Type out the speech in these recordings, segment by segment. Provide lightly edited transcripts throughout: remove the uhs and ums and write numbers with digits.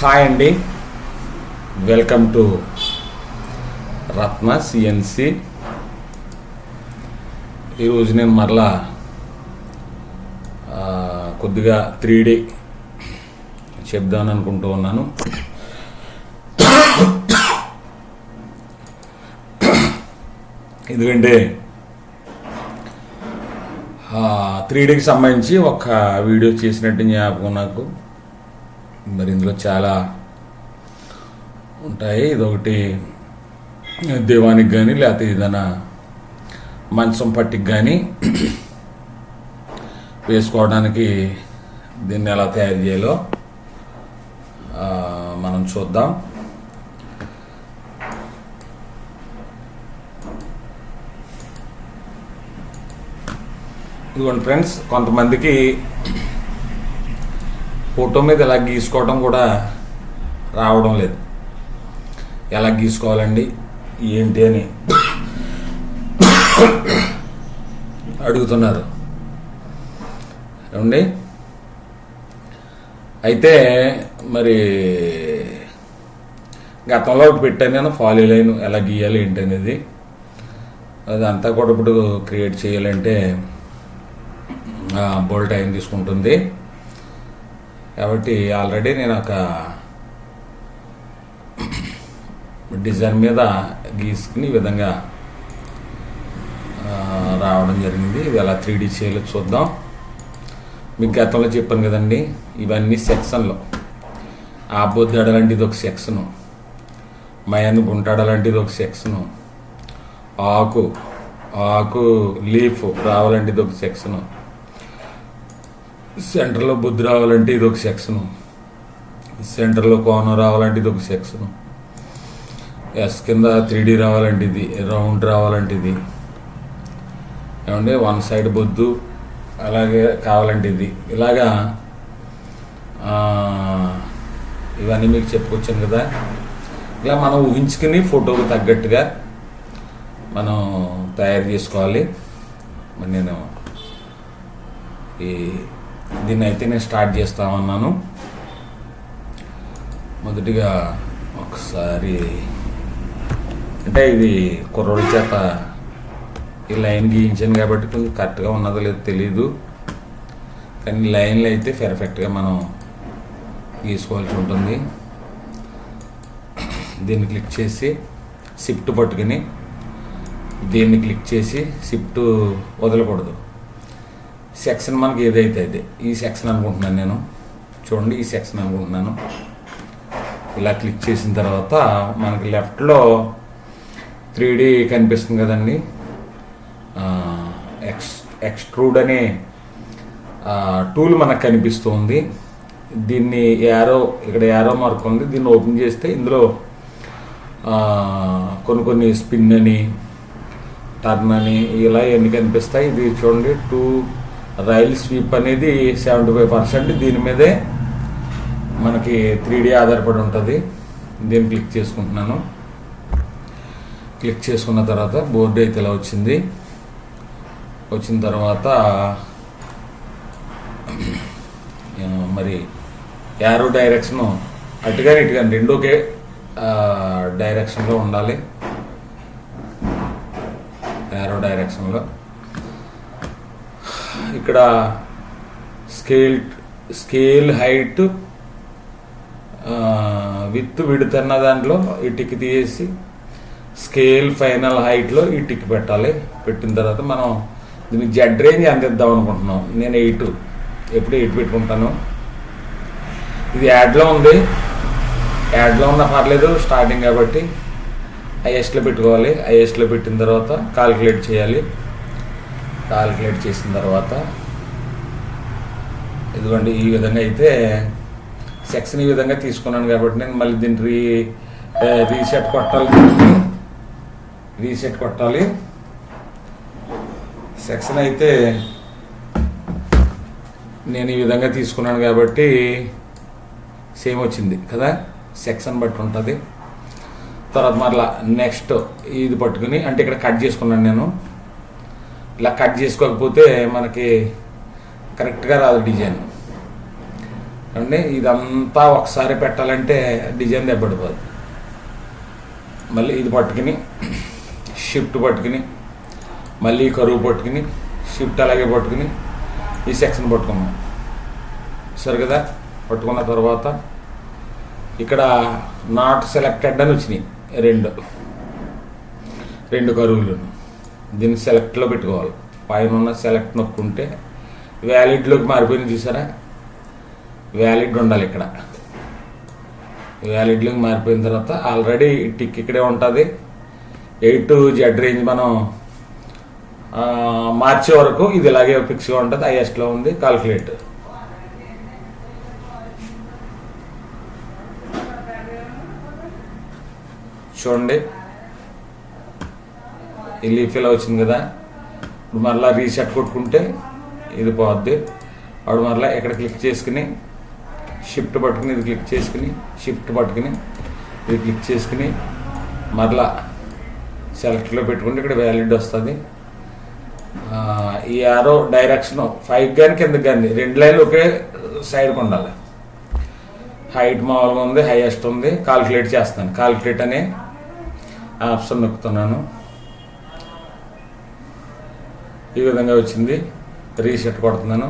Hi అండి, welcome to Ratna CNC. ఈరోజు నేను మరలా కొద్దిగా 3D చెప్దామని అనుకుంటూ ఉన్నాను. ఎందుకంటే 3Dకి సంబంధించి ఒక వీడియో చేసినట్టు జ్ఞాపకం నాకు. మరి ఇందులో చాలా ఉంటాయి. ఇదొకటి దేవానికి కానీ లేకపోతే ఏదైనా మంచం పట్టికి కానీ వేసుకోవడానికి దీన్ని ఎలా తయారు చేయాలో మనం చూద్దాం. ఇదిగోండి ఫ్రెండ్స్, కొంతమందికి ఫోటో మీద ఎలా గీసుకోవడం కూడా రావడం లేదు. ఎలా గీసుకోవాలండి ఏంటి అని అడుగుతున్నారు ఏమండి. అయితే మరి గతంలో ఒకటి పెట్టాను నేను, ఫాలో లైన్ ఎలా గీయాలి ఏంటి అనేది. అదంతా కూడా ఇప్పుడు క్రియేట్ చేయాలంటే బోల్డ్ టైం తీసుకుంటుంది. కాబట్టి ఆల్రెడీ నేను ఒక డిజైన్ మీద గీసుకుని ఈ విధంగా రావడం జరిగింది. ఇది ఎలా 3D చేయాలో చూద్దాం. మీకు గతంలో చెప్పాను కదండి, ఇవన్నీ సెక్షన్లో. ఆబొద్దాడాలంటే ఇది ఒక సెక్షను, మయాన్ని గుంటాడాలంటే ఇది ఒక సెక్షను, ఆకు లీఫ్ రావాలంటే ఇది ఒక సెక్షను, సెంటర్లో బుద్ధి రావాలంటే ఇది ఒక సెక్షను, సెంటర్లో కోణం రావాలంటే ఇది ఒక సెక్షను, ఎస్ కింద 3D రావాలంటే ఇది, రౌండ్ రావాలంటే ఇది ఏమంటే, వన్ సైడ్ బొద్దు అలాగే కావాలంటే ఇది. ఇలాగా ఇవన్నీ మీకు చెప్పుకొచ్చాను కదా. ఇలా మనం ఊహించుకుని ఫోటోకు తగ్గట్టుగా మనం తయారు చేసుకోవాలి. మరి నేను దీన్ని అయితే నేను స్టార్ట్ చేస్తామన్నాను. మొదటిగా ఒకసారి అంటే ఇది కుర్రోడి చేత ఈ లైన్ గీయించాను కాబట్టి కొంచెం కరెక్ట్గా ఉన్నదో లేదో తెలీదు. కానీ లైన్లు అయితే పర్ఫెక్ట్గా మనం గీసుకోవాల్సి ఉంటుంది. దీన్ని క్లిక్ చేసి షిఫ్ట్ పట్టుకుని దీన్ని క్లిక్ చేసి షిఫ్ట్ వదలకూడదు. సెక్షన్ మనకి ఏదైతే అయితే ఈ సెక్షన్ అనుకుంటున్నాను నేను. చూడండి, ఈ సెక్షన్ అనుకుంటున్నాను. ఇలా క్లిక్ చేసిన తర్వాత మనకి లెఫ్ట్లో 3D కనిపిస్తుంది కదండి. ఎక్స్ట్రూడ్ అనే టూల్ మనకు కనిపిస్తుంది. దీన్ని ఇక్కడ యారో మార్క్ ఉంది. దీన్ని ఓపెన్ చేస్తే ఇందులో కొన్ని స్పిన్ అని, టర్న్ అని ఇలా ఎన్ని కనిపిస్తాయి. ఇది చూడండి, 2 రైల్ స్వీప్ అనేది 75%. దీని మీదే మనకి 3D ఆధారపడి ఉంటుంది. దీన్ని క్లిక్ చేసుకుంటున్నాను. క్లిక్ చేసుకున్న తర్వాత బోర్డు అయితే ఇలా వచ్చింది. వచ్చిన తర్వాత మరి యారో డైరెక్షను అటుగాని ఇటుగాని రెండు ఒకే డైరెక్షన్లో ఉండాలి. యారో డైరెక్షన్లో ఇక్కడ స్కేల్ హైట్ విత్ విడ్త్ అన్న దాంట్లో ఈ టిక్ తీసేసి స్కేల్ ఫైనల్ హైట్లో ఈ టిక్ పెట్టాలి. పెట్టిన తర్వాత మనం దీనికి జెడ్ రేంజ్ అందిద్దాం అనుకుంటున్నాం. నేను 8 ఎప్పుడు 8 పెట్టుకుంటాను. ఇది యాడ్లో ఉంది. యాడ్లో ఉన్నా పర్లేదు, స్టార్టింగ్ కాబట్టి హైయెస్ట్లో పెట్టుకోవాలి. హైయెస్ట్లో పెట్టిన తర్వాత కాలిక్యులేట్ చేయాలి. కాలిక్యులేట్ చేసిన తర్వాత ఇదిగోండి ఈ విధంగా అయితే సెక్షన్ ఈ విధంగా తీసుకున్నాను కాబట్టి నేను మళ్ళీ దీన్ని రీసెట్ కొట్టాలి. సెక్షన్ అయితే నేను ఈ విధంగా తీసుకున్నాను కాబట్టి సేమ్ వచ్చింది కదా. సెక్షన్ బట్టి ఉంటుంది. తర్వాత మరలా నెక్స్ట్ ఇది పట్టుకుని అంటే ఇక్కడ కట్ చేసుకున్నాను నేను. ఇలా కట్ చేసుకోకపోతే మనకి కరెక్ట్గా రాదు డిజైన్. అంటే ఇదంతా ఒకసారి పెట్టాలంటే డిజైన్ దెబ్బడిపోద్ది. మళ్ళీ ఇది పట్టుకుని షిఫ్ట్ పట్టుకుని మళ్ళీ కరువు పట్టుకుని షిఫ్ట్ అలాగే పట్టుకుని ఈ సెక్షన్ పట్టుకున్నాం. సరే కదా, పట్టుకున్న తర్వాత ఇక్కడ నాట్ సెలెక్టెడ్ అని వచ్చినాయి రెండు కరువులు. దీన్ని సెలెక్ట్లో పెట్టుకోవాలి. పైన ఉన్న సెలెక్ట్ నొక్కుంటే వ్యాలిడ్లోకి మారిపోయింది చూసారా, వ్యాలిడ్ ఉండాలి. ఇక్కడ వ్యాలిడ్లోకి మారిపోయిన తర్వాత ఆల్రెడీ టిక్ ఇక్కడే ఉంటుంది. 8 to Z రేంజ్ మనం మార్చే వరకు ఇది ఇలాగే ఫిక్స్గా ఉంటుంది. హైయెస్ట్లో ఉంది. కాల్కులేట్ చూడండి, ఈ లీఫ్ ఇలా వచ్చింది కదా. ఇప్పుడు మరలా రీసెట్ కొట్టుకుంటే ఇది పోద్ది. అప్పుడు మరలా ఇక్కడ క్లిక్ చేసుకుని షిఫ్ట్ పట్టుకుని ఇది క్లిక్ చేసుకుని షిఫ్ట్ పట్టుకుని ఇది క్లిక్ చేసుకుని మరలా సెలెక్ట్లో పెట్టుకుంటే ఇక్కడ వ్యాలిడ్ వస్తుంది. ఈ యారో డైరెక్షన్ 5 కానీ కిందకి కానీ 2 లైన్లు ఒకే సైడ్కి ఉండాలి. హైట్ మామూలుగా ఉంది, హైయెస్ట్ ఉంది. కాల్కులేట్ చేస్తాను. కాల్కులేట్ అనే ఆప్షన్ నొక్కుతున్నాను. ఈ విధంగా వచ్చింది. రీసెట్ కొడుతున్నాను.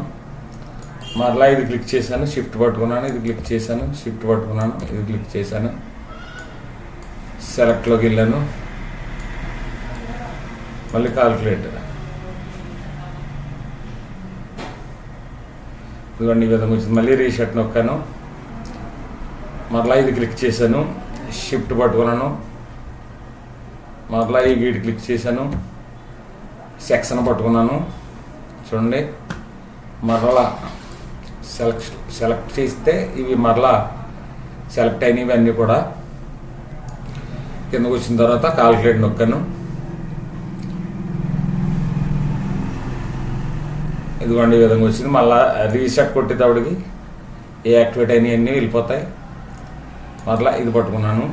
మరలా ఇది క్లిక్ చేశాను, షిఫ్ట్ పట్టుకున్నాను, ఇది క్లిక్ చేశాను, షిఫ్ట్ పట్టుకున్నాను, ఇది క్లిక్ చేశాను, సెలెక్ట్లోకి వెళ్ళాను, మళ్ళీ కాల్కులేట్. ఇదిగోండి ఈ విధంగా వచ్చింది. మళ్ళీ రీసెట్ నొక్కాను, మరలా ఇది క్లిక్ చేశాను, షిఫ్ట్ పట్టుకున్నాను, మరలా ఈ గీట్ క్లిక్ చేశాను, సెక్షన్ పట్టుకున్నాను. చూడండి, మరలా సెలెక్ట్ చేస్తే ఇవి మరలా సెలెక్ట్ అయినవి అన్నీ కూడా. కిందకు వచ్చిన తర్వాత కాల్కులేట్ నొక్కాను. ఇదిగోండి ఈ విధంగా వచ్చింది. మళ్ళీ రీసెట్ కొట్టేటప్పటికి ఏ యాక్టివేట్ అయినవి అన్నీ వెళ్ళిపోతాయి. మరలా ఇది పట్టుకున్నాను,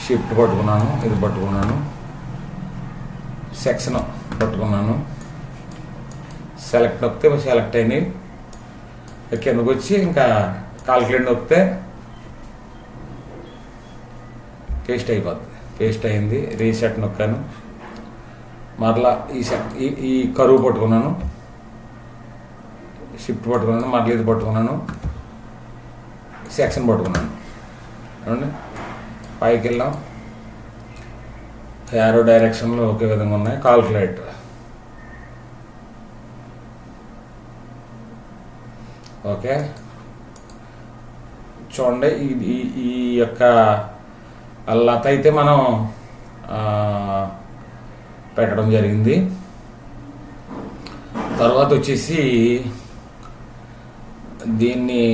షిఫ్ట్ పట్టుకున్నాను, ఇది పట్టుకున్నాను, సెక్షన్ పట్టుకున్నాను, సెలెక్ట్ నొక్కితే సెలెక్ట్ అయినాయి. కిందకు వచ్చి ఇంకా కాల్కులేట్ నొక్కితే పేస్ట్ అయిపోద్ది. పేస్ట్ అయింది. రీసెట్ నొక్కాను, మరలా ఈ కరువు పట్టుకున్నాను, షిఫ్ట్ పట్టుకున్నాను, మరలా ఇది పట్టుకున్నాను, సెక్షన్ పట్టుకున్నాను. చూడండి, పైకి వెళ్ళాం. యారో డైరెక్షన్లో ఒకే విధంగా ఉన్నాయి. Calculate okay. చూడండి, ఈ యొక్క లత అయితే మనం పెట్టడం జరిగింది. తర్వాత వచ్చేసి దీన్ని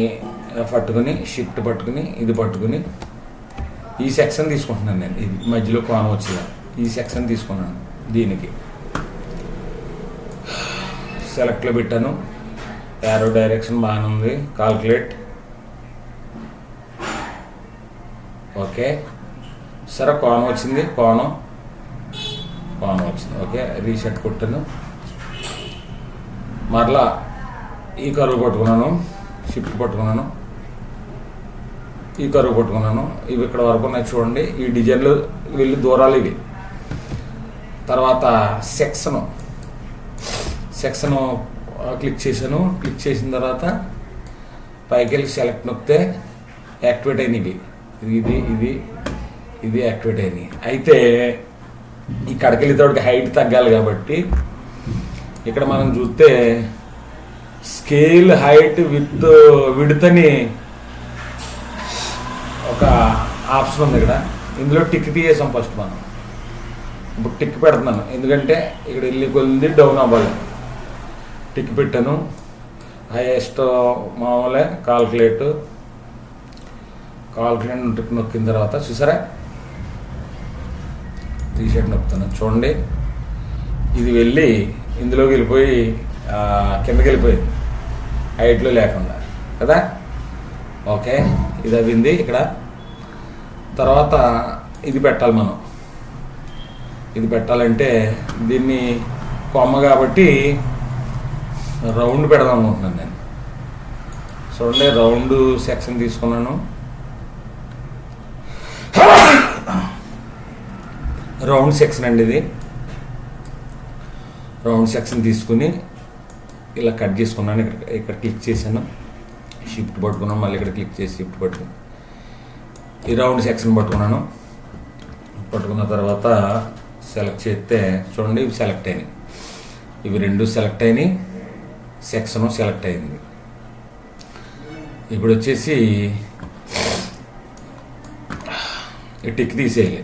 పట్టుకుని షిఫ్ట్ పట్టుకుని ఇది పట్టుకుని ఈ సెక్షన్ తీసుకుంటున్నాను నేను. ఇది మధ్యలో కోణం వచ్చింది, ఈ సెక్షన్ తీసుకున్నాను. దీనికి సెలెక్ట్లో పెట్టాను. యారో డైరెక్షన్ బాగానే ఉంది. Calculate okay. సరే, కోణం వచ్చింది, కోణం వచ్చింది. ఓకే, రీసెట్ కొట్టాను. మరలా ఈ కరువు పట్టుకున్నాను, షిఫ్ట్ పట్టుకున్నాను, ఈ కరువు పట్టుకున్నాను. ఇవి ఇక్కడ వరకు ఉన్నాయి చూడండి. ఈ డిజైన్లు వెళ్ళి దూరాలు ఇవి. తర్వాత సెక్షను క్లిక్ చేశాను. క్లిక్ చేసిన తర్వాత పైకి వెళ్ళి సెలెక్ట్ నొక్కితే యాక్టివేట్ అయినవి. ఇది యాక్టివేట్ అయినాయి. అయితే ఇక్కడికి వెళ్ళేటోడికి హైట్ తగ్గాలి కాబట్టి ఇక్కడ మనం చూస్తే స్కేల్ హైట్ విత్ విడ్త్ అని ఒక ఆప్షన్ ఉంది ఇక్కడ. ఇందులో టిక్ తీసేసాం ఫస్ట్. మనం ఇప్పుడు టిక్ పెడుతున్నాను, ఎందుకంటే ఇక్కడ వెళ్ళి కొద్ది డౌన్ అవ్వాలి. టిక్ పెట్టాను. హైయెస్ట్ మామూలే. కాల్కులేట్ టిక్ నొక్కిన తర్వాత చూసారా, రీసెట్ నొక్కుతాను. చూడండి, ఇది వెళ్ళి ఇందులోకి వెళ్ళిపోయి కిందకి వెళ్ళిపోయింది, హైట్లో లేకుండా కదా. ఓకే, ఇది అయింది ఇక్కడ. తర్వాత ఇది పెట్టాలి మనం. ఇది పెట్టాలంటే దీన్ని కొమ్మ కాబట్టి రౌండ్ పెడదాం అనుకుంటున్నాను నేను. చూడండి రౌండ్ సెక్షన్ తీసుకున్నాను. రౌండ్ సెక్షన్ అండి ఇది. రౌండ్ సెక్షన్ తీసుకుని ఇలా కట్ చేసుకున్నాను. ఇక్కడ క్లిక్ చేశాను, షిఫ్ట్ పట్టుకున్నాను, మళ్ళీ ఇక్కడ క్లిక్ చేసి షిఫ్ట్ పట్టుకుని ఈ రౌండ్ సెక్షన్ పట్టుకున్న తర్వాత సెలెక్ట్ చేస్తే చూడండి ఇవి సెలెక్ట్ అయినాయి. ఇవి రెండు సెలెక్ట్ అయినాయి, సెక్షన్ సెలెక్ట్ అయింది. ఇప్పుడు వచ్చేసి ఈ టిక్ తీసేయాలి.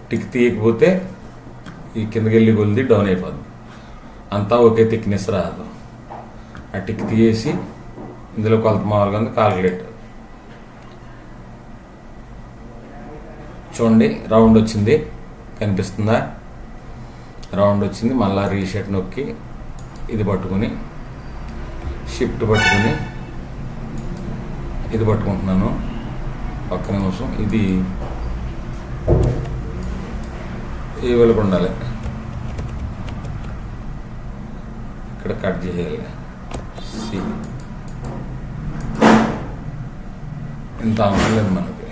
టిక్ తీయకపోతే ఈ కిందకి వెళ్ళి కొలిది డౌన్ అయిపోద్ది, అంతా ఒకే థిక్నెస్ రాదు. ఆ టిక్ తీసేసి ఇందులో కొలత మామూలుగా ఉంది, కాల్కులేట్. చూడండి రౌండ్ వచ్చింది, కనిపిస్తుందా? రౌండ్ వచ్చింది. మళ్ళీ రీసెట్ నొక్కి ఇది పట్టుకుని షిఫ్ట్ పట్టుకుని ఇది పట్టుకుంటున్నాను. ఒక్క నిమిషం, ఇది ఈ వెలుగు ఉండాలి, ఇక్కడ కట్ చేయాలి. ఇంత అవసరం లేదు మనకి,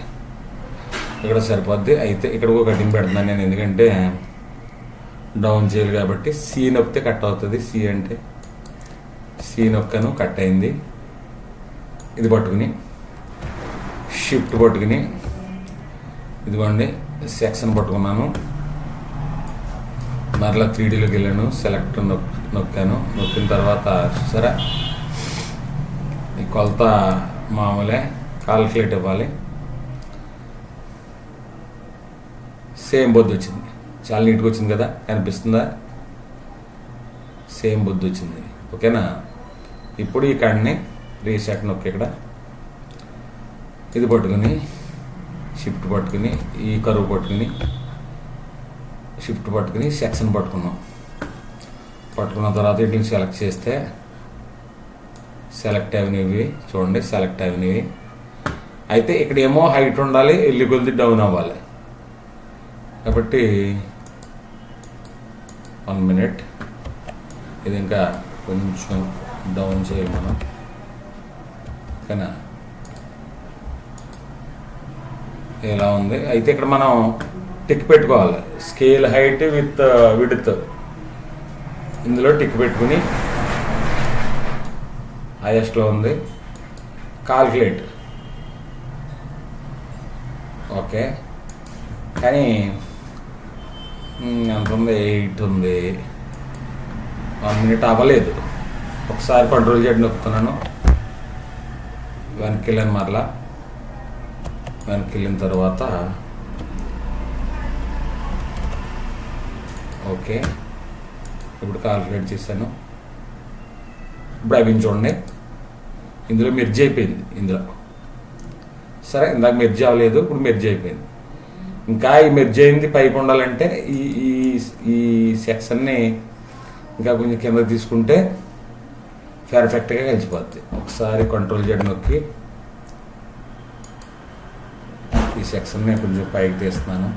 ఇక్కడ సరిపోద్ది. అయితే ఇక్కడ ఒక కటింగ్ పెడుతున్నాను నేను, ఎందుకంటే డౌన్ చేయాలి కాబట్టి. సి నొక్కితే కట్ అవుతుంది. సి అంటే సి నొక్కను, కట్ అయింది. ఇది పట్టుకుని షిఫ్ట్ పట్టుకుని ఇదిగోండి సెక్షన్ పట్టుకున్నాను. మరలా 3Dలోకి వెళ్ళాను, సెలెక్ట్ నొక్కాను. నొక్కిన తర్వాత సరే ఈ కొలత మామూలే, కాల్కులేట్ ఇవ్వాలి. సేమ్ బొద్దు వచ్చింది, చాలా నీట్గా వచ్చింది కదా, కనిపిస్తుందా? సేమ్ బొద్దు వచ్చింది. ఓకేనా? ఇప్పుడు ఈ కాడిని రీసెట్ నొక్కి ఇక్కడ ఇది పట్టుకుని షిఫ్ట్ పట్టుకుని ఈ కరువు పట్టుకుని షిఫ్ట్ పట్టుకుని సెక్షన్ పట్టుకున్న తర్వాత వీటిని సెలెక్ట్ చేస్తే సెలెక్ట్ అయినవి చూడండి, సెలెక్ట్ అయినవి. అయితే ఇక్కడ ఏమో హైట్ ఉండాలి, ఎల్లి కొద్ది డౌన్ అవ్వాలి. కాబట్టి 1 మినిట్, ఇది ఇంకా కొంచెం డౌన్ చేయాలి మనం. ఓకేనా? ఇలా ఉంది. అయితే ఇక్కడ మనం టిక్ పెట్టుకోవాలి, స్కేల్ హైట్ విత్ విడ్త్. ఇందులో టిక్ పెట్టుకుని హైయెస్ట్లో ఉంది, కాల్కులేట్. ఓకే, కానీ ఎంత ఉంది? 8 ఉంది. 1 మినిట్ అవ్వలేదు. ఒకసారి కంట్రోల్ చేయడం నొక్కుతున్నాను. వెనక్కి వెళ్ళాను, మరలా వెనక్కి వెళ్ళిన తర్వాత ఓకే, ఇప్పుడు కాల్కులేట్ చేశాను. ఇప్పుడు అవి చూడండి, ఇందులో మెర్జ్ అయిపోయింది. ఇందులో సరే, ఇందాక మెర్జ్ అవ్వలేదు, ఇప్పుడు మెర్జ్ అయిపోయింది. ఇంకా ఈ మెర్జ్ అయింది పైకి ఉండాలంటే ఈ ఈ సెక్షన్ని ఇంకా కొంచెం కింద తీసుకుంటే పర్ఫెక్ట్గా కలిసిపోద్ది. ఒకసారి కంట్రోల్ చేయడం నొక్కి ఈ సెక్షన్ని కొంచెం పైకి తీస్తున్నాను.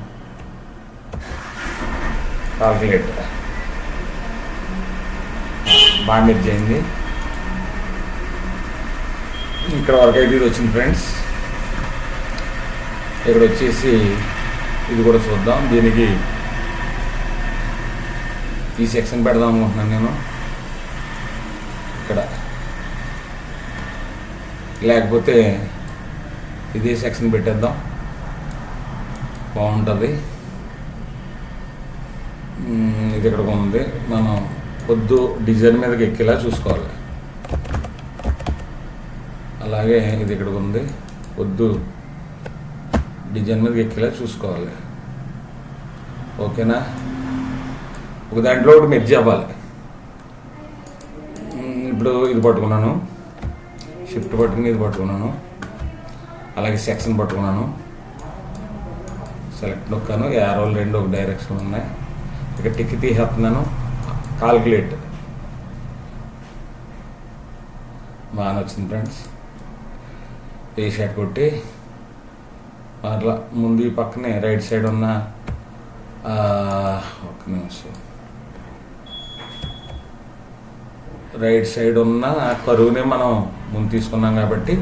కాల్కులేట్ బాగా మెర్జ్ అయింది. ఇక్కడ వరకు అయితే ఇది వచ్చింది ఫ్రెండ్స్. ఇక్కడ వచ్చేసి ఇది కూడా చూద్దాం. దీనికి ఈ సెక్షన్ పెడదాం అనుకుంటున్నాను నేను ఇక్కడ, లేకపోతే ఇదే సెక్షన్ పెట్టేద్దాం, బాగుంటుంది. ఇది ఇక్కడ ఉంది, మనం పొద్దు డిజైన్ మీదకి ఎక్కేలా చూసుకోవాలి. అలాగే ఇది ఇక్కడ ఉంది, పొద్దు డిజైన్ మీదకి ఎక్కేలా చూసుకోవాలి. ఓకేనా? ఒక దాంట్లో ఒకటి మెర్జ్ అవ్వాలి. ఇప్పుడు ఇది పట్టుకున్నాను, షిఫ్ట్ పట్టుకుని ఇది పట్టుకున్నాను, అలాగే సెక్షన్ పట్టుకున్నాను, సెలెక్ట్ నొక్కాను. యారోలు రెండు ఒక డైరెక్షన్ ఉన్నాయి. ఇక టిక్ తీసేస్తున్నాను, కాల్కులేట్. బాగా వచ్చింది ఫ్రెండ్స్. రీసెట్ కొట్టి అట్లా ముందు ఈ పక్కనే రైట్ సైడ్ ఉన్న ఒక్క నిమిషం, రైట్ సైడ్ ఉన్న కరువుని మనం ముందు తీసుకున్నాం కాబట్టి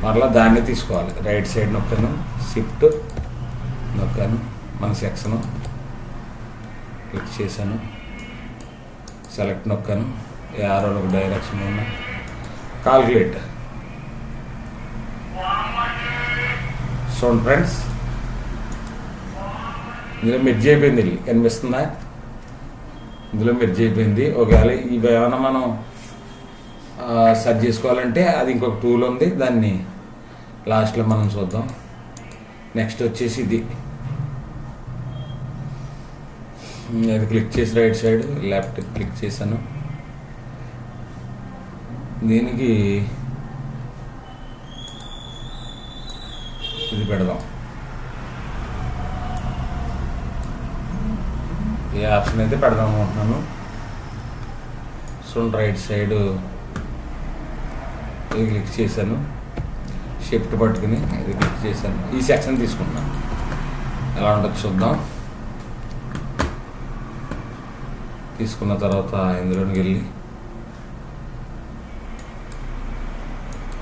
మరలా దాన్ని తీసుకోవాలి. రైట్ సైడ్ నొక్కాను, షిఫ్ట్ నొక్కాను, మన సెక్షన్ క్లిక్ చేశాను, సెలెక్ట్ నొక్కాను, యారోలకు డైరెక్షన్ ఉన్న కాల్కులేట్. చూడండి ఫ్రెండ్స్, ఇందులో మెర్జ్ అయిపోయింది, కనిపిస్తుందా? ఇందులో మెర్జ్ అయిపోయింది. ఒకవేళ ఇవి ఏమైనా మనం సెర్చ్ చేసుకోవాలంటే అది ఇంకొక టూల్ ఉంది, దాన్ని లాస్ట్లో మనం చూద్దాం. నెక్స్ట్ వచ్చేసి ఇది క్లిక్ చేసి రైట్ సైడ్ లెఫ్ట్ క్లిక్ చేశాను. దీనికి ఇది పెడదాం. ఏ ఆప్షన్ అయితే పెడదాం అనుకుంటున్నాను. సో రైట్ సైడ్ ఇది క్లిక్ చేశాను, షిఫ్ట్ పట్టుకుని ఇది క్లిక్ చేశాను. ఈ సెక్షన్ తీసుకున్నాను, ఎలా ఉంటుందో చూద్దాం. తీసుకున్న తర్వాత ఇందులోకి వెళ్ళి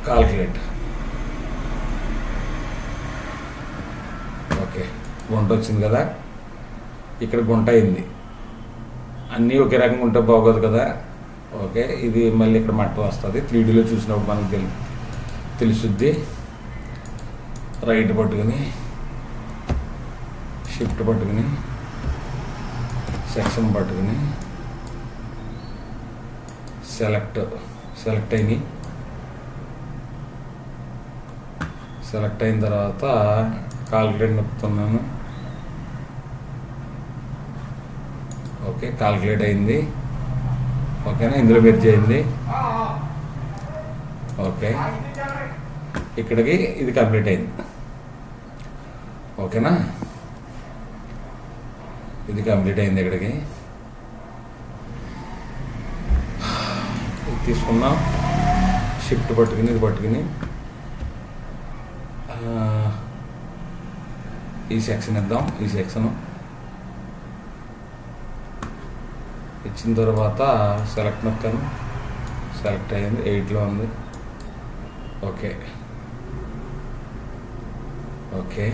కాల్కులేట్. ఓకే, గుంట వచ్చింది కదా, ఇక్కడ గుంట అయింది. అన్నీ ఒకే రకంగా ఉంటే బాగోదు కదా. ఓకే, ఇది మళ్ళీ ఇక్కడ మట్ట వస్తుంది. 3Dలో చూసినప్పుడు మనకు తెలుసుద్ది. రైట్ పట్టుకుని షిఫ్ట్ పట్టుకుని సెక్షన్ పట్టుకుని సెలెక్ట్ అయినాయి. సెలెక్ట్ అయిన తర్వాత కాల్కులేట్ నొక్కుతున్నాను. ఓకే, కాల్కులేట్ అయింది. ఓకేనా, ఇందులో మెర్జ్ అయింది. ఓకే, ఇక్కడికి ఇది కంప్లీట్ అయింది. ఓకేనా, ఇది కంప్లీట్ అయింది. ఇక్కడికి ఇది తీసుకున్నాం, షిఫ్ట్ పట్టుకుని ఇది పట్టుకుని ఈ సెక్షన్ ఇద్దాం. ఈ సెక్షన్ ఇచ్చిన తర్వాత సెలెక్ట్ నొక్కాను, సెలెక్ట్ అయ్యింది. 8లో ఉంది. ఓకే ఓకే,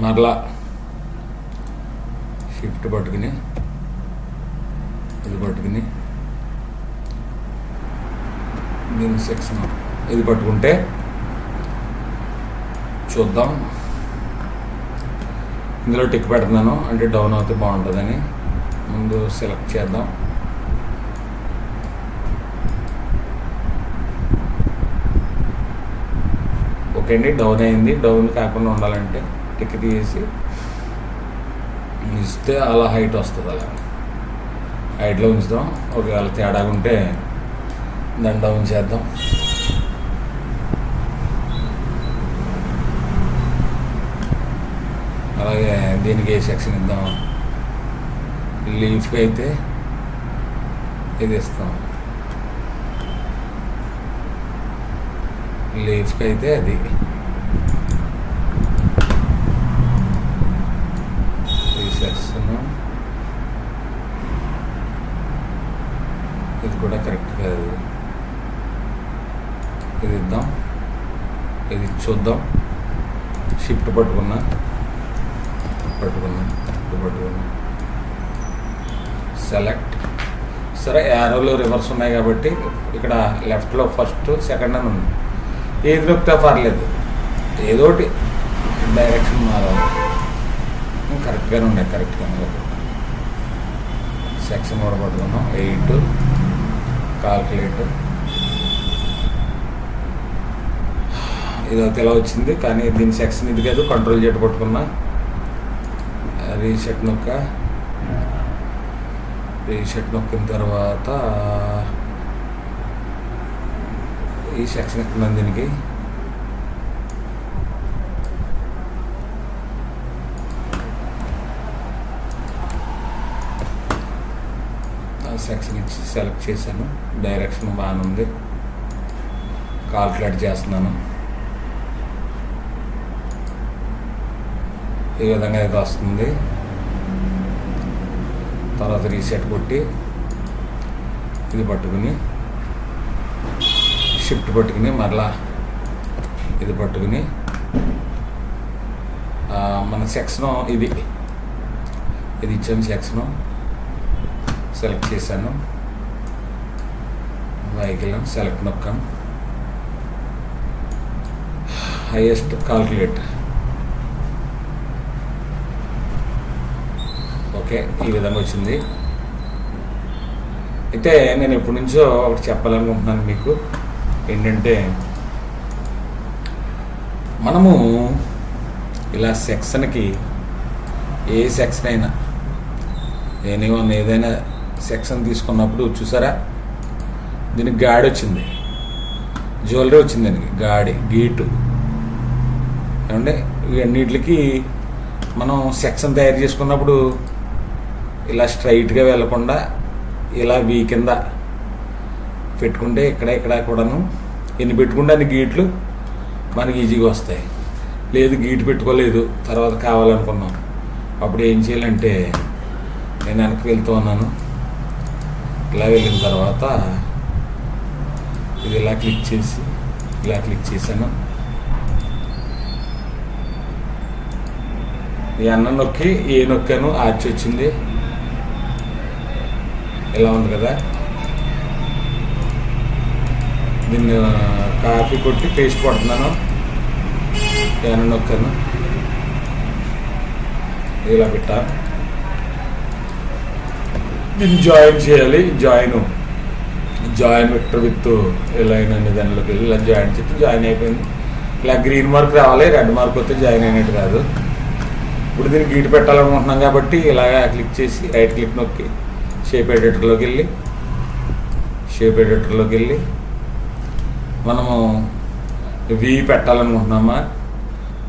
మరలా షిఫ్ట్ పట్టుకుని ఇది పట్టుకుని దీని సెక్షన్ ఇది పట్టుకుంటే చూద్దాం. ఇందులో టిక్ పెడుతున్నాను, అంటే డౌన్ అవుతే బాగుంటుందని. ముందు సెలెక్ట్ చేద్దాం. ఓకే అండి, డౌన్ అయింది. డౌన్ కాకుండా ఉండాలంటే టిక్ తీసి ఇస్తే అలా హైట్ వస్తుంది. అలా హైట్లో ఉంచుదాం. ఒకవేళ తేడాగా ఉంటే దాన్ని డౌన్ చేద్దాం. అలాగే దీనికి ఏ సెక్షన్ ఇద్దాం. లీఫ్కి అయితే ఇది ఇస్తాం, లీఫ్కి అయితే అది. ఈ సెక్షన్ ఇది కూడా కరెక్ట్ కాదు, ఇది ఇద్దాం. ఇది చూద్దాం. షిఫ్ట్ పట్టుకున్నా సెలెక్ట్. సరే, యారోలో రివర్స్ ఉన్నాయి కాబట్టి ఇక్కడ లెఫ్ట్లో ఫస్ట్ సెకండ్ అని ఉంది. ఏది నొక్కితే పర్లేదు, ఏదోటి డైరెక్షన్ మారాలి. కరెక్ట్గానే ఉన్నాయి, కరెక్ట్గానే. సెక్షన్ కూడా పట్టుకున్నాం. 8 కాల్కులేట్. ఇది ఇలా వచ్చింది, కానీ దీని సెక్షన్ ఇది కాదు. కంట్రోల్ చేయడం పట్టుకున్నా, రీసెట్ నొక్కిన తర్వాత ఈ సెక్షన్ ఎక్కున్నాను. దీనికి సెక్షన్ ఇచ్చి సెలెక్ట్ చేశాను. డైరెక్షన్ బాగానే ఉంది. కాల్కులేట్ చేస్తున్నాను. ఈ విధంగా అయితే వస్తుంది. తర్వాత రీసెట్ కొట్టి ఇది పట్టుకుని షిఫ్ట్ పట్టుకుని మరలా ఇది పట్టుకుని మన సెక్షను ఇది ఇచ్చాను. సెక్షను సెలెక్ట్ చేశాను. వెహికల్ సెలెక్ట్ నొక్కాను. Highest calculate. ఓకే, ఈ విధంగా వచ్చింది. అయితే నేను ఎప్పటి నుంచో ఒకటి చెప్పాలనుకుంటున్నాను మీకు. ఏంటంటే మనము ఇలా సెక్షన్కి ఏ సెక్షన్ అయినా ఏదైనా సెక్షన్ తీసుకున్నప్పుడు చూసారా, దీనికి గాడి వచ్చింది, జ్యువెలరీ వచ్చింది, దానికి గాడి గీటు. ఏమంటే ఇవన్నిటికి మనం సెక్షన్ తయారు చేసుకున్నప్పుడు ఇలా స్ట్రైట్గా వెళ్ళకుండా ఇలా వీ కింద పెట్టుకుంటే ఇక్కడ కూడాను ఎన్ని పెట్టుకుంటే అన్ని గీట్లు మనకి ఈజీగా వస్తాయి. లేదు గీటు పెట్టుకోలేదు, తర్వాత కావాలనుకున్నాం, అప్పుడు ఏం చేయాలంటే నేను వెనక్కి వెళ్తూ ఉన్నాను. ఇలా వెళ్ళిన తర్వాత ఇది ఇలా క్లిక్ చేశాను. ఈ అన్నం నొక్కి ఏ నొక్కాను ఆర్చి వచ్చింది. ఇలా ఉంది కదా. దీన్ని కాఫీ కొట్టి పేస్ట్ కొడుతున్నాను. ఏమన్నా నొక్కాను, ఇలా పెట్టా. దీన్ని జాయిన్ చేయాలి. జాయిన్ విక్టర్ విత్ లైన్ అనే దానిలోకి వెళ్ళి ఇలా జాయిన్ చేస్తే జాయిన్ అయిపోయింది. ఇలా గ్రీన్ మార్క్ రావాలి, రెడ్ మార్క్ వస్తే జాయిన్ అయినట్టు కాదు. ఇప్పుడు దీన్ని గీటు పెట్టాలనుకుంటున్నాం కాబట్టి ఇలాగా క్లిక్ చేసి రైట్ క్లిక్ నొక్కి షేప్ ఎడిటర్లోకి వెళ్ళి మనము వి పెట్టాలనుకుంటున్నామా,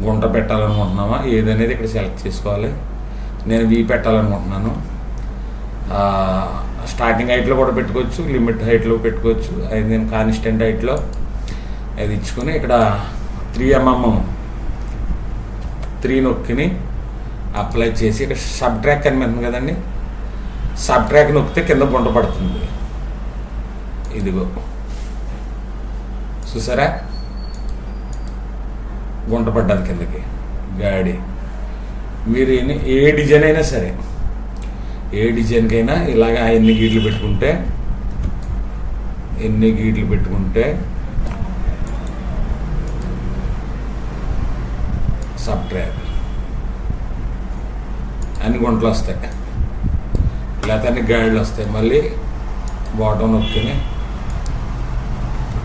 గుంట పెట్టాలనుకుంటున్నామా ఏదనేది ఇక్కడ సెలెక్ట్ చేసుకోవాలి. నేను వి పెట్టాలనుకుంటున్నాను. స్టార్టింగ్ హైట్లో కూడా పెట్టుకోవచ్చు, లిమిట్ హైట్లో పెట్టుకోవచ్చు. అది నేను కాన్స్టెంట్ హైట్లో అది ఇచ్చుకొని ఇక్కడ 3mm 3 నొక్కిని అప్లై చేసి ఇక్కడ సబ్ ట్రాక్ కనిపిస్తుంది కదండి. సబ్ ట్రాక్ నొక్కితే కింద గుంట పడుతుంది. ఇదిగో చూసారా, గుంట పడ్డది కిందకి గాడి. మీరు ఏ డిజైన్ అయినా సరే, ఏ డిజైన్కైనా ఇలాగా ఎన్ని గీట్లు పెట్టుకుంటే సబ్ ట్రాక్ అన్ని గుంటలు వస్తాయి, లేకపోతే అన్ని గాడిలు వస్తాయి. మళ్ళీ బాటమ్ నొక్కిని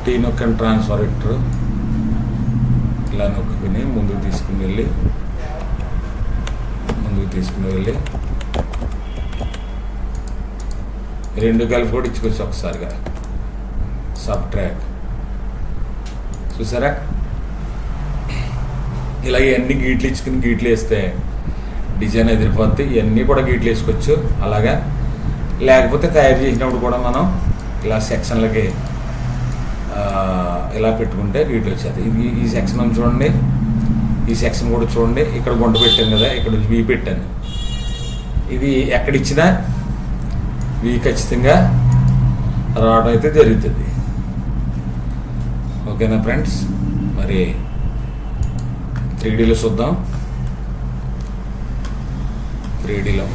టీ నొక్కని ట్రాన్స్ఫర్ విక్టర్ ఇలా నొక్కుని ముందుకు తీసుకుని వెళ్ళి రెండు కలిపి కూడా ఇచ్చుకోవచ్చు ఒకసారిగా. సబ్ ట్రాక్ చూసారా, ఇలాగే అన్ని గీట్లు వేస్తే డిజైన్ ఎదిరిపోద్ది. ఇవన్నీ కూడా గీట్లు వేసుకోవచ్చు అలాగా. లేకపోతే తయారు చేసినప్పుడు కూడా మనం ఇలా సెక్షన్లకి ఇలా పెట్టుకుంటే గీట్లు వచ్చేది. ఈ సెక్షన్ చూడండి, ఈ సెక్షన్ కూడా చూడండి. ఇక్కడ గుంట పెట్టాను కదా, ఇక్కడ వీ పెట్టాను. ఇది ఎక్కడిచ్చినా వీ ఖచ్చితంగా రావడం అయితే జరుగుతుంది. ఓకేనా ఫ్రెండ్స్, మరి 3Dలో చూద్దాం. 3Dలో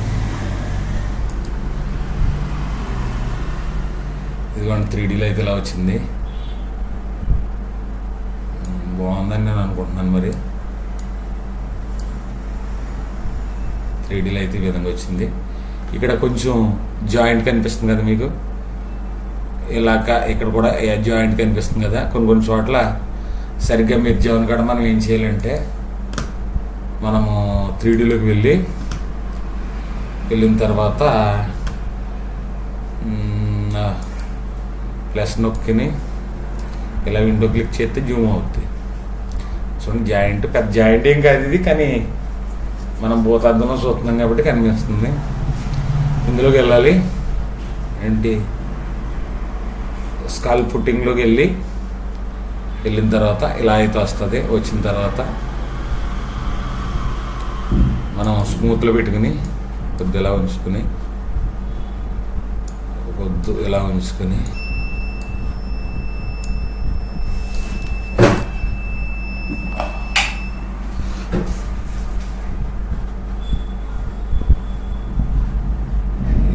ఇదిగోండి, 3Dలో అయితే ఇలా వచ్చింది. బాగుందని నేను అనుకుంటున్నాను. మరి 3Dలో అయితే ఈ విధంగా వచ్చింది. ఇక్కడ కొంచెం జాయింట్ కనిపిస్తుంది కదా మీకు, ఇలాగ ఇక్కడ కూడా జాయింట్ కనిపిస్తుంది కదా. కొన్ని చోట్ల సరిగ్గా మీరు జాయిన్ కాడ మనం ఏం చేయాలంటే, మనము 3Dలోకి వెళ్ళిన తర్వాత ప్లస్ నొక్కిని ఇలా విండో క్లిక్ చేస్తే జూమ్ అవుతుంది. చూడండి, జాయింట్ పెద్ద జాయింట్ ఏం కాదు ఇది, కానీ మనం భూతార్థంలో చూస్తున్నాం కాబట్టి కనిపిస్తుంది. ఇందులోకి వెళ్ళాలి. ఏంటి స్కాల్ ఫుట్టింగ్లోకి వెళ్ళిన తర్వాత ఇలా అయితే వస్తుంది. వచ్చిన తర్వాత మనం స్మూత్లో పెట్టుకుని కొద్ది ఇలా ఉంచుకుని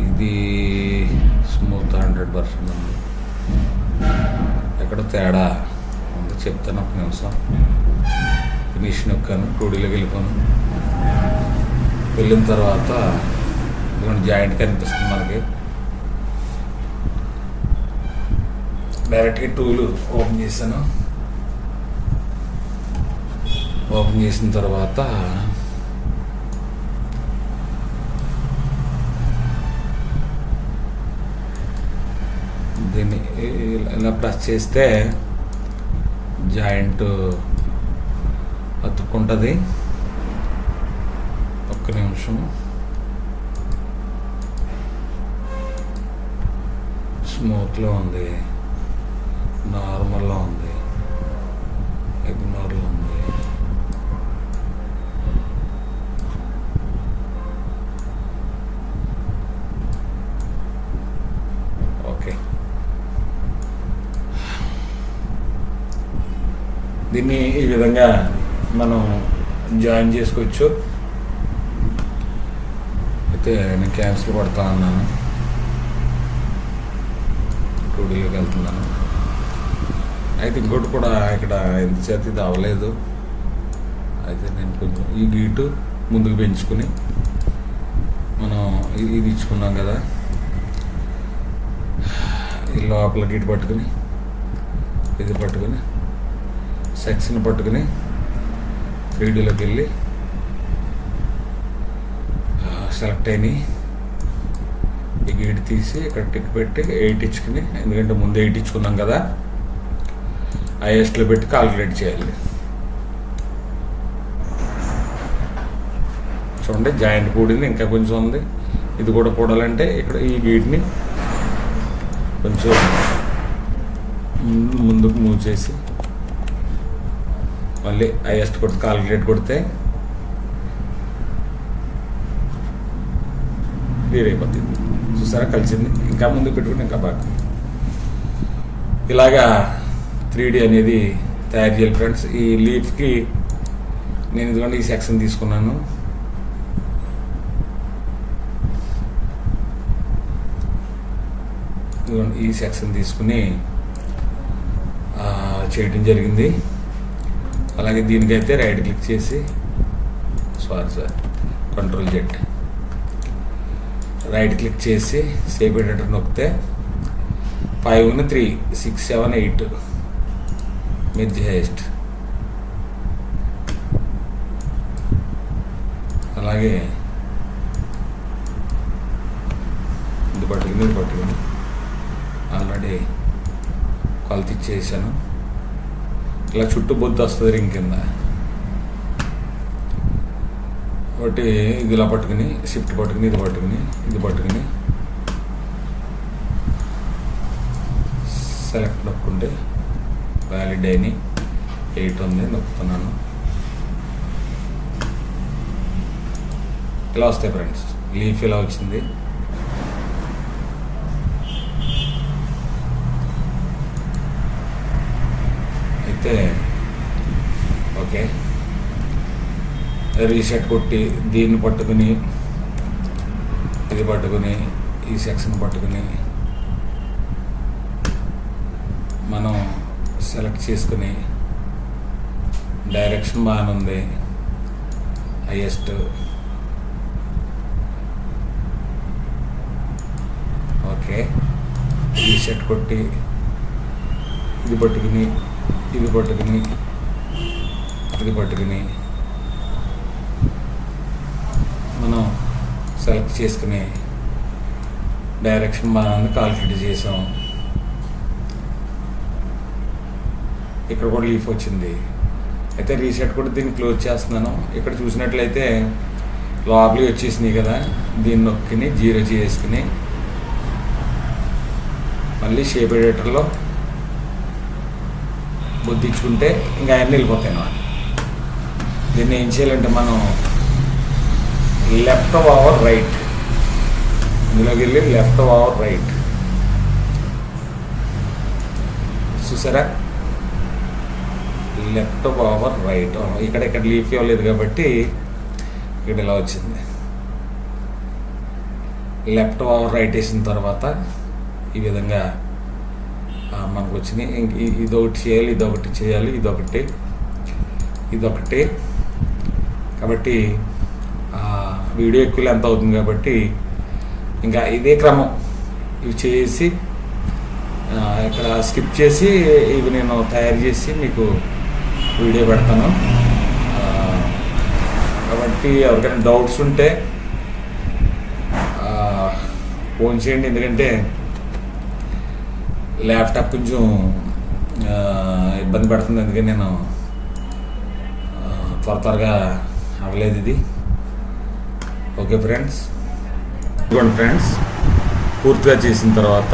ఇది స్మూత్ 100% ఉంది. ఎక్కడ తేడా ఉంది చెప్తాను, ఒక నిమిషం. ఫినిష్ నొక్కాను, 2Dలోకి వెళ్ళిన తర్వాత ఇదిగోండి జాయింట్ కనిపిస్తుంది మనకి. డైరెక్ట్గా టూల్ ఓపెన్ చేశాను. ఓపెన్ చేసిన తర్వాత దీన్ని ఇలా ప్రెస్ చేస్తే జాయింట్ అతుక్కుంటుంది. ఒక్క నిమిషం. స్మూత్లో ఉంది, నార్మల్లో ఉంది, ఇగ్నోర్లో ఉంది. ఓకే, దీన్ని ఈ విధంగా మనం జాయిన్ చేసుకోవచ్చు. అయితే నేను క్యాన్సిల్ కొడతా అన్నాను, 2Dలోకి వెళ్తున్నాను. అయితే ఇంకోటి కూడా ఇక్కడ ఎంతసేత ఇది అవ్వలేదు. అయితే నేను కొంచెం ఈ గీటు ముందుకు పెంచుకుని మనం ఇది ఇచ్చుకున్నాం కదా, ఈ లోపల గీటు పట్టుకుని ఇది పట్టుకుని సెక్షన్ పట్టుకుని 3Dలోకి వెళ్ళి సెలెక్ట్ అయినాయి. ఈ గీటు తీసి ఇక్కడ టిక్ పెట్టి 8 ఇచ్చుకుని, ఎందుకంటే ముందు 8 ఇచ్చుకున్నాం కదా, హైయెస్ట్లో పెట్టి కాల్కులేట్ చేయాలి. చూడండి జాయింట్ కూడింది, ఇంకా కొంచెం ఉంది. ఇది కూడా కూడాలంటే ఇక్కడ ఈ గీట్ని కొంచెం ముందుకు మూవ్ చేసి మళ్ళీ హైయెస్ట్ కొడితే కాల్కులేట్ కొడితే క్లియర్ అయిపోతుంది. చూసారా కలిసింది. ఇంకా ముందు పెట్టుకుని ఇంకా బాగా ఇలాగా 3D అనేది తయారు చేయాలి ఫ్రెండ్స్. ఈ లీఫ్కి నేను ఇదిగోండి ఈ సెక్షన్ తీసుకున్నాను. ఇదిగోండి ఈ సెక్షన్ తీసుకుని చేయడం జరిగింది. అలాగే దీనికైతే రైట్ క్లిక్ చేసి కంట్రోల్ Z రైట్ క్లిక్ చేసి సేవ్ ఎడిటర్ నొక్కితే 5 3 6 7 8 మెర్జ్ హైయెస్ట్. అలాగే ఇది పట్టుకుని ఆల్రెడీ కొలత ఇచ్చేసాను. ఇలా చుట్టూ బొద్దు వస్తుంది రింగ్ కింద. ఒకటి ఇది ఇలా పట్టుకుని షిఫ్ట్ పట్టుకుని ఇది పట్టుకుని సెలెక్ట్ నొక్కుంటే వ్యాలిడ్ అయిన 8 ఉంది, నొక్కుతున్నాను. ఇలా వస్తాయి ఫ్రెండ్స్. లీఫ్ ఇలా వచ్చింది. అయితే ఓకే, రీసెట్ కొట్టి దీన్ని పట్టుకుని ఇది పట్టుకుని ఈ సెక్షన్ పట్టుకుని మనం సెలెక్ట్ చేసుకుని డైరెక్షన్ బాగానే ఉంది. హైయెస్ట్ ఓకే, రీసెట్ కొట్టి ఇది పట్టుకుని మనం సెలెక్ట్ చేసుకుని డైరెక్షన్ బాగానే కాల్కులేట్ చేసాం. ఇక్కడ కూడా లీఫ్ వచ్చింది. అయితే రీసెట్ కూడా దీన్ని క్లోజ్ చేస్తున్నాను. ఇక్కడ చూసినట్లయితే లోపలికి వచ్చేసినాయి కదా, దీన్ని నొక్కిని 0 చేసుకుని మళ్ళీ షేప్ ఎడిటర్లో బుద్ధించుకుంటే ఇంకా అన్నీ వెళ్ళిపోతాయి అన్నమాట. దీన్ని ఏం చేయాలంటే మనం లెఫ్ట్ ఓవర్ రైట్, ఇందులోకి వెళ్ళి లెఫ్ట్ ఓవర్ రైట్ చూసారా, లెఫ్ట్ ఓవర్ రైట్. ఇక్కడ లీఫ్ ఇవ్వలేదు కాబట్టి ఇక్కడ ఇలా వచ్చింది. లెఫ్ట్ ఓవర్ రైట్ వేసిన తర్వాత ఈ విధంగా మనకు వచ్చినాయి. ఇదొకటి చేయాలి, ఇదొకటి చేయాలి, ఇదొకటి. కాబట్టి వీడియో ఎక్కువ లెంత్ అవుతుంది కాబట్టి ఇంకా ఇదే క్రమం ఇవి చేసి ఇక్కడ స్కిప్ చేసి ఇవి నేను తయారు చేసి మీకు వీడియో పెడతాను. కాబట్టి ఎవరికైనా డౌట్స్ ఉంటే ఫోన్ చేయండి, ఎందుకంటే ల్యాప్టాప్ కొంచెం ఇబ్బంది పడుతుంది, అందుకని నేను త్వరగా అవ్వలేదు ఇది. ఓకే ఫ్రెండ్స్, ఇదిగోండి ఫ్రెండ్స్, పూర్తిగా చేసిన తర్వాత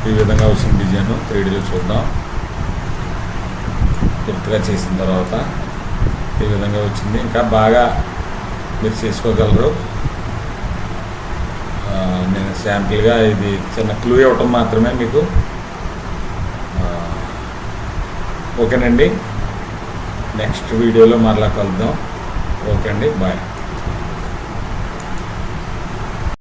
ఈ విధంగా వచ్చిన డిజైన్ 3Dలో చూద్దాం. పూర్తిగా చేసిన తర్వాత ఈ విధంగా వచ్చింది. ఇంకా బాగా మీరు చేసుకోగలరు. నేను శాంపిల్గా ఇది చిన్న క్లూ ఇవ్వటం మాత్రమే మీకు. ఓకేనండి, నెక్స్ట్ వీడియోలో మరలా కలుద్దాం. ఓకే అండి, బాయ్.